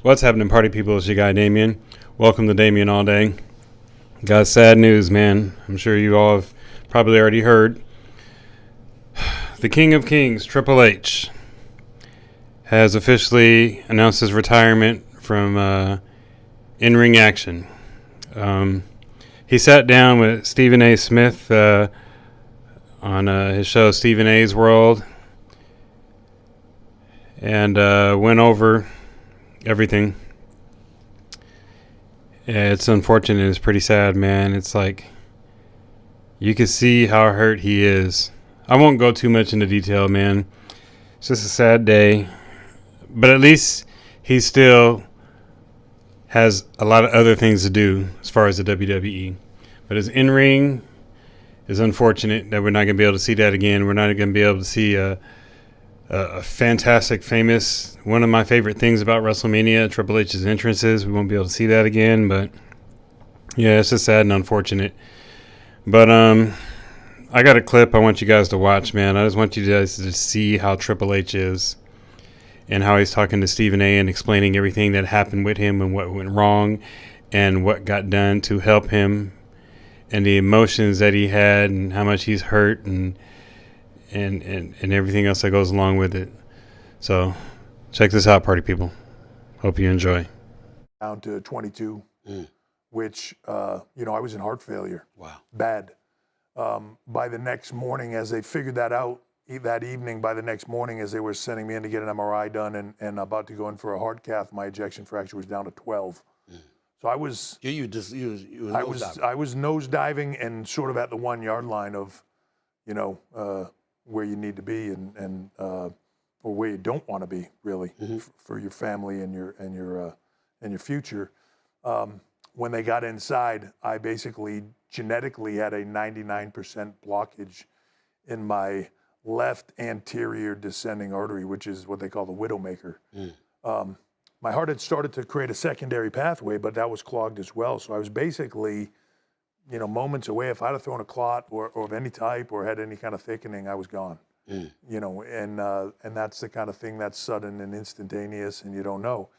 What's happening, party people? It's your guy Damien. Welcome to Damien All Day. Got sad news, man. I'm sure you all have probably already heard. The King of Kings, Triple H, has officially announced his retirement from in-ring action. He sat down with Stephen A. Smith on his show Stephen A's World and went over everything. It's unfortunate. It's pretty sad, man. It's like you can see how hurt he is. I won't go too much into detail, man. It's just a sad day. But at least he still has a lot of other things to do as far as the WWE. But his in-ring is unfortunate that we're not going to be able to see that again. We're not going to be able to see a fantastic, famous, one of my favorite things about WrestleMania, Triple H's entrances. We won't be able to see that again. But yeah, it's just sad and unfortunate. But I got a clip I want you guys to watch, man. I just want you guys to see how Triple H is and how he's talking to Stephen A. and explaining everything that happened with him and what went wrong and what got done to help him and the emotions that he had and how much he's hurt and everything else that goes along with it. So check this out, party people. Hope you enjoy. Down to 22, which, I was in heart failure. Wow. Bad. By the next morning, as they figured that out that evening, by the next morning, as they were sending me in to get an MRI done and about to go in for a heart cath, my ejection fraction was down to 12. So I was I was nosediving and sort of at the 1 yard line of, where you need to be and or where you don't want to be really for your family and your future. When they got inside, I basically genetically had a 99% blockage in my left anterior descending artery, which is what they call the widowmaker. My heart had started to create a secondary pathway, but that was clogged as well. So I was basically, moments away. If I'd have thrown a clot or of any type or had any kind of thickening, I was gone. And that's the kind of thing that's sudden and instantaneous, and you don't know.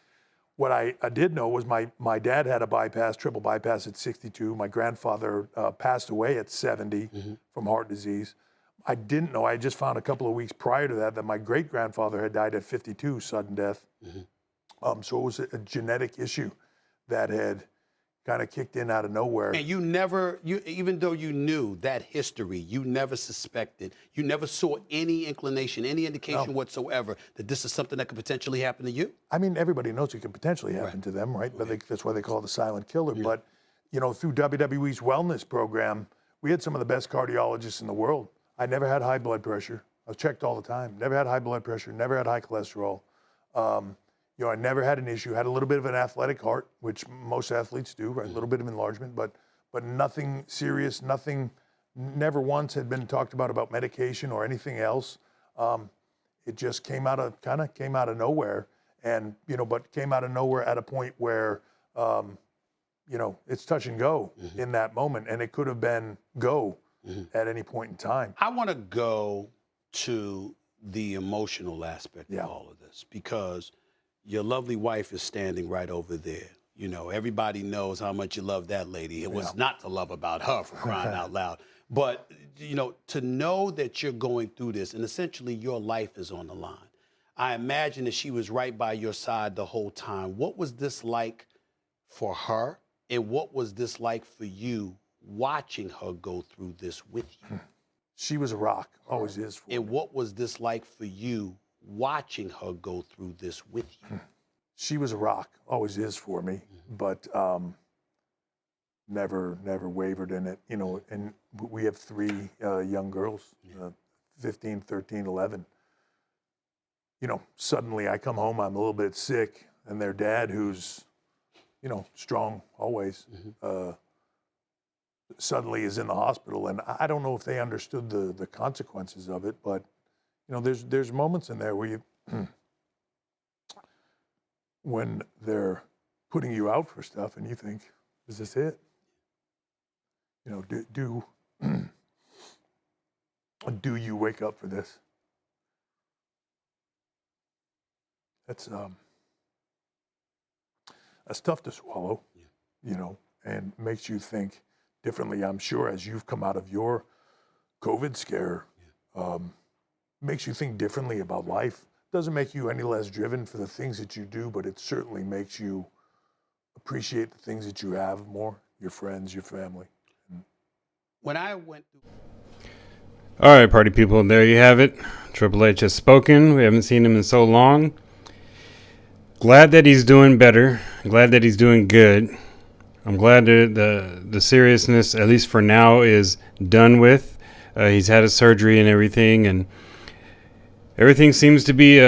What I did know was my dad had a triple bypass at 62. My grandfather passed away at 70 from heart disease. I didn't know, I just found a couple of weeks prior to that my great-grandfather had died at 52, sudden death. So it was a genetic issue that had kind of kicked in out of nowhere. And even though you knew that history, you never suspected, you never saw any inclination, any indication whatsoever that this is something that could potentially happen to you? I mean, everybody knows it can potentially happen to them, right? But that's why they call it the silent killer. But, through WWE's wellness program, we had some of the best cardiologists in the world. I never had high blood pressure. I was checked all the time. Never had high blood pressure, never had high cholesterol. I never had an issue. Had a little bit of an athletic heart, which most athletes do, right? A little bit of enlargement, but nothing serious. Nothing. Never once had been talked about medication or anything else. It just came out of nowhere, and but came out of nowhere at a point where it's touch and go in that moment, and it could have been go at any point in time. I want to go to the emotional aspect of all of this because your lovely wife is standing right over there. Everybody knows how much you love that lady. It was not to love about her, for crying out loud. But, to know that you're going through this and essentially your life is on the line. I imagine that she was right by your side the whole time. What was this like for her? And what was this like for you watching her go through this with you? She was a rock, always is for me. And what was this like for you watching her go through this with you? She was a rock, always is for me, but never wavered in it. And we have three young girls, 15, 13, 11. Suddenly I come home, I'm a little bit sick, and their dad, who's, strong always, suddenly is in the hospital. And I don't know if they understood the consequences of it, but there's moments in there where you, when they're putting you out for stuff and you think, is this it? Do Do you wake up for this? That's tough to swallow, and makes you think differently. I'm sure as you've come out of your COVID scare, makes you think differently about life. Doesn't make you any less driven for the things that you do, but it certainly makes you appreciate the things that you have more, your friends, your family. When I went through... All right, party people, there you have it. Triple H has spoken. We haven't seen him in so long. Glad that he's doing better. Glad that he's doing good. I'm glad that the seriousness, at least for now, is done with. He's had his surgery and everything, and everything seems to be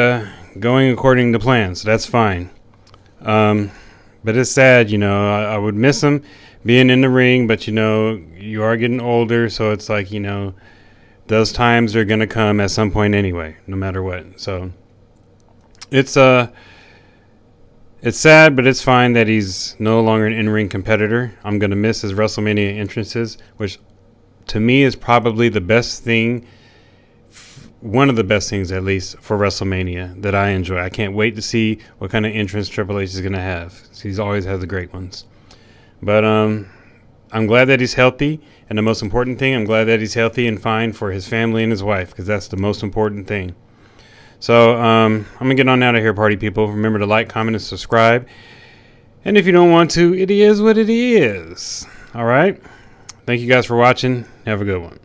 going according to plan, so that's fine. But it's sad, I would miss him being in the ring, but, you are getting older, so it's like, those times are going to come at some point anyway, no matter what. So it's sad, but it's fine that he's no longer an in-ring competitor. I'm going to miss his WrestleMania entrances, which to me is probably the best thing, one of the best things at least, for WrestleMania that I enjoy. I can't wait to see what kind of entrance Triple H is going to have. He's always had the great ones. But I'm glad that he's healthy, and the most important thing, I'm glad that he's healthy and fine for his family and his wife, because that's the most important thing. So I'm going to get on out of here, party people. Remember to like, comment, and subscribe. And if you don't want to, it is what it is. All right? Thank you guys for watching. Have a good one.